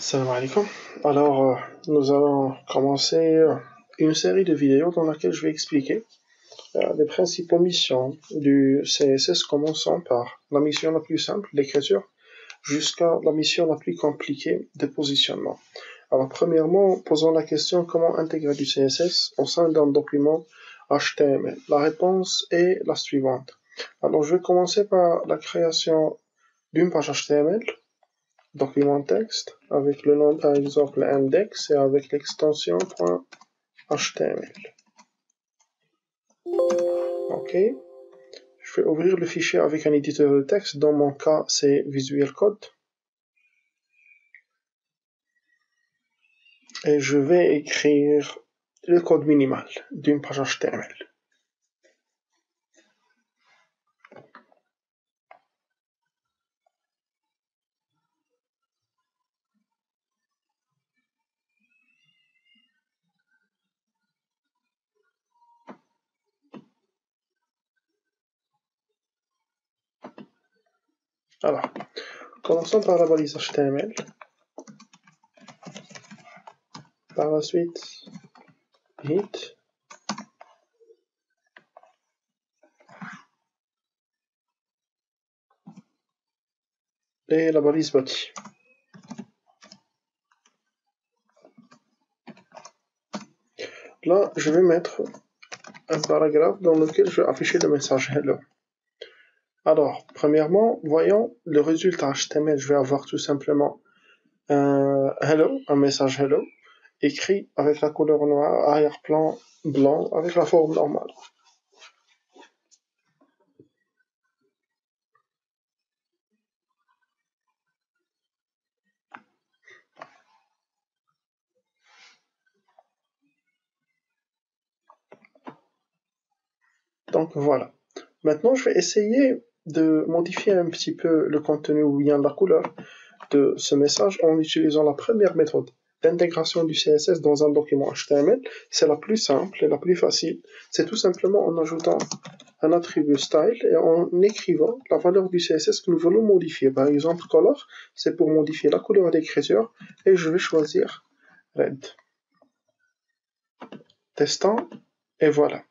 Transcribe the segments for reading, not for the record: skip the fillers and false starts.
Salam alaikum. Alors, nous allons commencer une série de vidéos dans laquelle je vais expliquer les principaux missions du CSS, commençant par la mission la plus simple, l'écriture, jusqu'à la mission la plus compliquée de positionnement. Alors, premièrement, posons la question comment intégrer du CSS au sein d'un document HTML. La réponse est la suivante. Alors, je vais commencer par la création d'une page HTML. Document texte avec le nom par exemple index et avec l'extension .html. Ok. Je vais ouvrir le fichier avec un éditeur de texte. Dans mon cas, c'est Visual Code. Et je vais écrire le code minimal d'une page HTML. Alors, commençons par la balise HTML. Par la suite, hit. Et la balise body. Là, je vais mettre un paragraphe dans lequel je vais afficher le message hello. Alors, premièrement, voyons le résultat HTML. Je vais avoir tout simplement un hello, un message hello, écrit avec la couleur noire, arrière-plan blanc, avec la forme normale. Donc voilà. Maintenant, je vais essayer de modifier un petit peu le contenu ou bien la couleur de ce message en utilisant la première méthode d'intégration du CSS dans un document HTML. C'est la plus simple et la plus facile. C'est tout simplement en ajoutant un attribut style et en écrivant la valeur du CSS que nous voulons modifier. Par exemple, color, c'est pour modifier la couleur d'écriture et je vais choisir red. Testant, et voilà.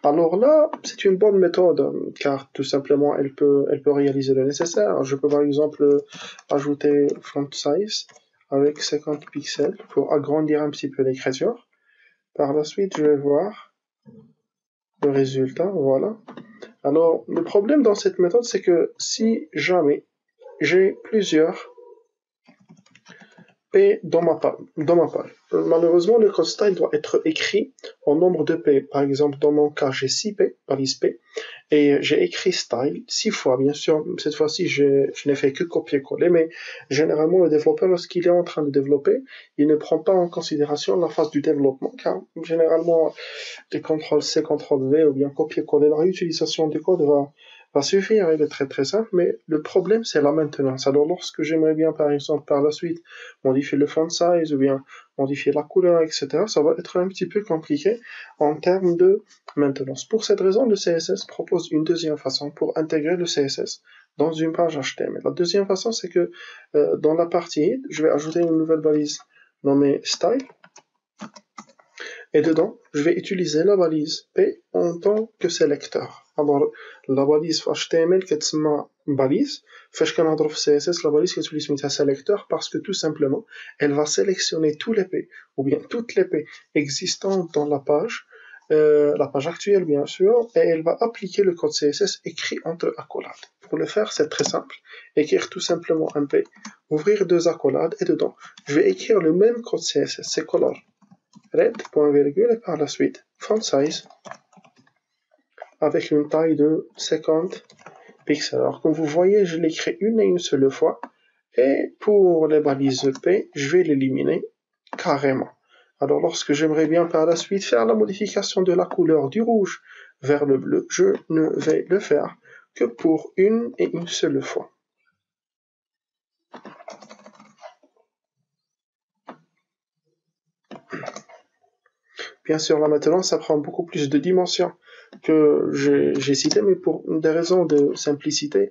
Alors là, c'est une bonne méthode car tout simplement elle peut réaliser le nécessaire. Je peux par exemple ajouter font size avec 50 pixels pour agrandir un petit peu l'écriture. Par la suite, je vais voir le résultat, voilà. Alors, le problème dans cette méthode, c'est que si jamais j'ai plusieurs P dans ma page, malheureusement, le code style doit être écrit en nombre de P. Par exemple, dans mon cas, j'ai 6 P, balise P, et j'ai écrit style 6 fois. Bien sûr, cette fois-ci, je n'ai fait que copier-coller, mais généralement, le développeur, lorsqu'il est en train de développer, il ne prend pas en considération la phase du développement, car généralement, les CTRL-C, CTRL-V, ou bien copier-coller, la réutilisation du code va suffire, il est très très simple, mais le problème c'est la maintenance. Alors lorsque j'aimerais bien par exemple par la suite modifier le font size ou bien modifier la couleur, etc., ça va être un petit peu compliqué en termes de maintenance. Pour cette raison, le CSS propose une deuxième façon pour intégrer le CSS dans une page HTML. La deuxième façon, c'est que dans la partie, je vais ajouter une nouvelle balise nommée style. Et dedans, je vais utiliser la balise P en tant que sélecteur. Alors, la balise HTML qui est ma balise, fait que je في CSS la balise qui utilise un sélecteur parce que tout simplement, elle va sélectionner tous les P ou bien toutes les P existantes dans la page actuelle bien sûr, et elle va appliquer le code CSS écrit entre accolades. Pour le faire, c'est très simple. Écrire tout simplement un P, ouvrir deux accolades et dedans, je vais écrire le même code CSS, c'est color. Red, point virgule, et par la suite, font size, avec une taille de 50 pixels. Alors, comme vous voyez, je l'écris une et une seule fois, et pour les balises P, je vais l'éliminer carrément. Alors, lorsque j'aimerais bien par la suite faire la modification de la couleur du rouge vers le bleu, je ne vais le faire que pour une et une seule fois. Bien sûr, là maintenant, ça prend beaucoup plus de dimensions que j'ai cité, mais pour des raisons de simplicité,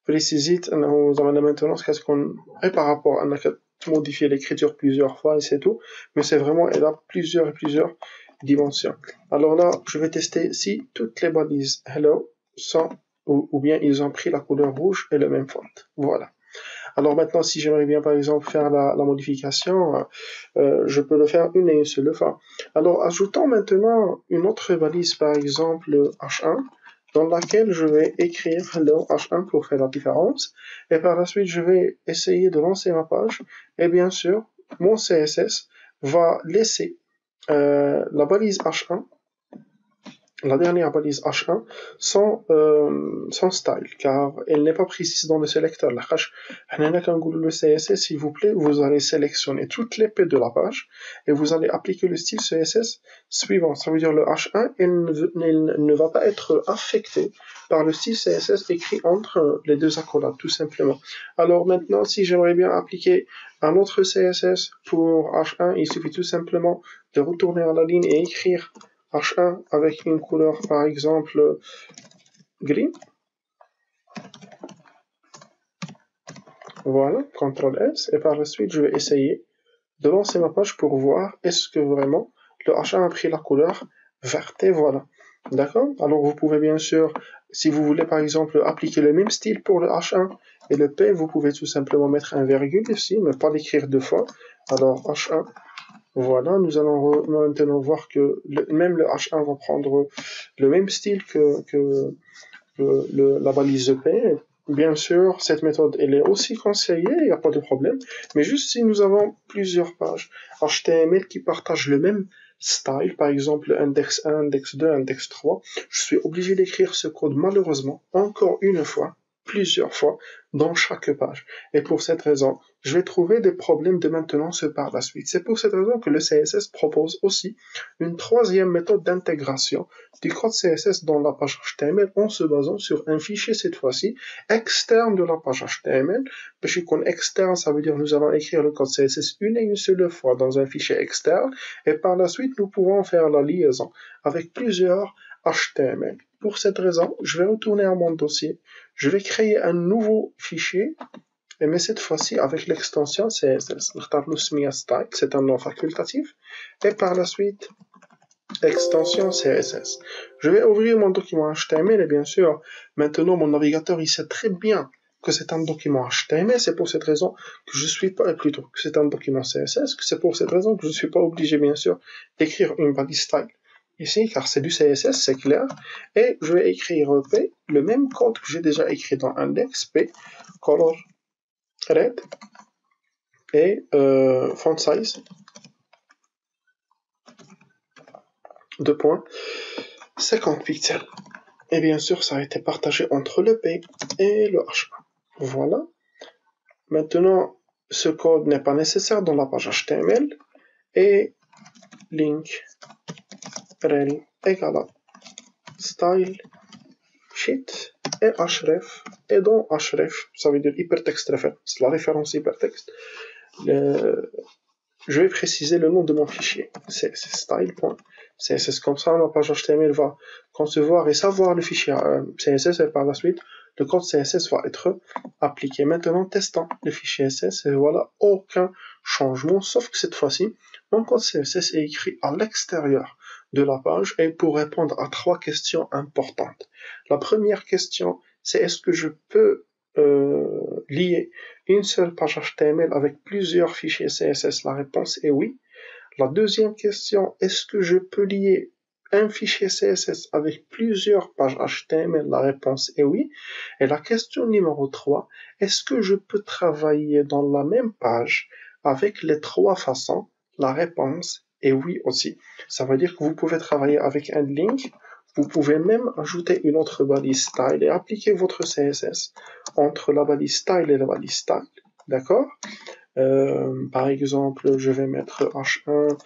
précisite, nous avons la maintenance qu'est-ce qu'on est par rapport à modifier l'écriture plusieurs fois et c'est tout, mais c'est vraiment, elle a plusieurs et plusieurs dimensions. Alors là, je vais tester si toutes les balises hello sont, ou bien ils ont pris la couleur rouge et le même font. Voilà. Alors maintenant, si j'aimerais bien par exemple faire la modification, je peux le faire une seule fois. Alors ajoutons maintenant une autre balise, par exemple H1, dans laquelle je vais écrire hello H1 pour faire la différence, et par la suite je vais essayer de lancer ma page, et bien sûr, mon CSS va laisser la balise H1, la dernière balise H1, sans style, car elle n'est pas précise dans le sélecteur. Le CSS, s'il vous plaît, vous allez sélectionner toutes les P de la page et vous allez appliquer le style CSS suivant. Ça veut dire le H1, il ne va pas être affecté par le style CSS écrit entre les deux accolades, tout simplement. Alors maintenant, si j'aimerais bien appliquer un autre CSS pour H1, il suffit tout simplement de retourner à la ligne et écrire H1 avec une couleur par exemple gris. Voilà, CTRL S, et par la suite je vais essayer de lancer ma page pour voir est-ce que vraiment le H1 a pris la couleur verte, et voilà. D'accord? Alors vous pouvez bien sûr, si vous voulez par exemple appliquer le même style pour le H1 et le P, vous pouvez tout simplement mettre un virgule ici, mais pas l'écrire deux fois. Alors H1, voilà, nous allons maintenant voir que même le H1 va prendre le même style que la balise P. Bien sûr, cette méthode elle est aussi conseillée, il n'y a pas de problème, mais juste si nous avons plusieurs pages HTML qui partagent le même style, par exemple index 1, index 2, index 3, je suis obligé d'écrire ce code malheureusement encore une fois, plusieurs fois, dans chaque page. Et pour cette raison, je vais trouver des problèmes de maintenance par la suite. C'est pour cette raison que le CSS propose aussi une troisième méthode d'intégration du code CSS dans la page HTML en se basant sur un fichier cette fois-ci externe de la page HTML. Parce qu'on externe, ça veut dire nous allons écrire le code CSS une seule fois dans un fichier externe et par la suite nous pouvons faire la liaison avec plusieurs HTML. Pour cette raison, je vais retourner à mon dossier, je vais créer un nouveau fichier, mais cette fois-ci avec l'extension CSS. C'est un nom facultatif, et par la suite, extension CSS. Je vais ouvrir mon document HTML, et bien sûr, maintenant mon navigateur il sait très bien que c'est un document HTML, c'est pour cette raison que je suis pas, plutôt que c'est un document CSS, que c'est pour cette raison que je ne suis pas obligé, bien sûr, d'écrire une balise style ici, car c'est du CSS, c'est clair, et je vais écrire P, le même code que j'ai déjà écrit dans index, P, color red, et font size, 50 pixels. Et bien sûr, ça a été partagé entre le P et le H1. Voilà. Maintenant, ce code n'est pas nécessaire dans la page HTML, et link rel égale à style sheet et href, et dans href, ça veut dire hypertexte référence, la référence hypertexte, je vais préciser le nom de mon fichier, c'est style.css, comme ça ma page HTML va concevoir et savoir le fichier CSS, et par la suite le code CSS va être appliqué. Maintenant testons le fichier CSS, et voilà, aucun changement, sauf que cette fois-ci mon code CSS est écrit à l'extérieur de la page, et pour répondre à trois questions importantes. La première question, c'est est-ce que je peux lier une seule page HTML avec plusieurs fichiers CSS? La réponse est oui. La deuxième question, est-ce que je peux lier un fichier CSS avec plusieurs pages HTML? La réponse est oui. Et la question numéro 3, est-ce que je peux travailler dans la même page avec les trois façons? La réponse est oui aussi. Ça veut dire que vous pouvez travailler avec un link, vous pouvez même ajouter une autre balise style et appliquer votre CSS entre la balise style et la balise style. D'accord? Par exemple, je vais mettre H1,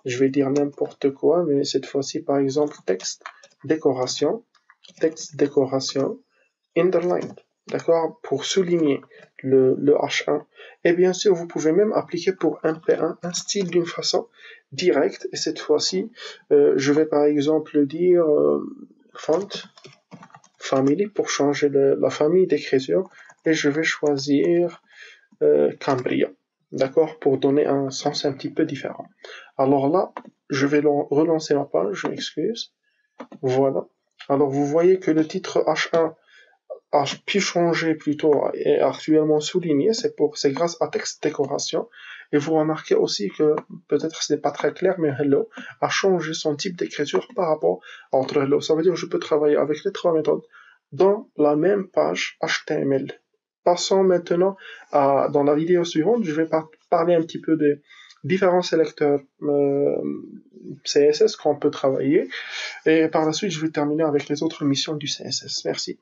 je vais dire n'importe quoi, mais cette fois-ci, par exemple, texte décoration, underline, d'accord, pour souligner le H1. Et bien sûr, vous pouvez même appliquer pour un P1 un style d'une façon directe, et cette fois-ci, je vais par exemple dire font family pour changer la famille d'écriture, et je vais choisir Cambria. d'accord, pour donner un sens un petit peu différent. Alors là, je vais relancer ma page, je m'excuse. Voilà. Alors vous voyez que le titre H1 a pu changer plutôt et actuellement souligné, c'est grâce à texte décoration. Et vous remarquez aussi que peut-être ce n'est pas très clair, mais Hello a changé son type d'écriture par rapport à autre Hello. Ça veut dire que je peux travailler avec les trois méthodes dans la même page HTML. Passons maintenant dans la vidéo suivante, je vais parler un petit peu des différents sélecteurs CSS qu'on peut travailler et par la suite je vais terminer avec les autres missions du CSS. Merci.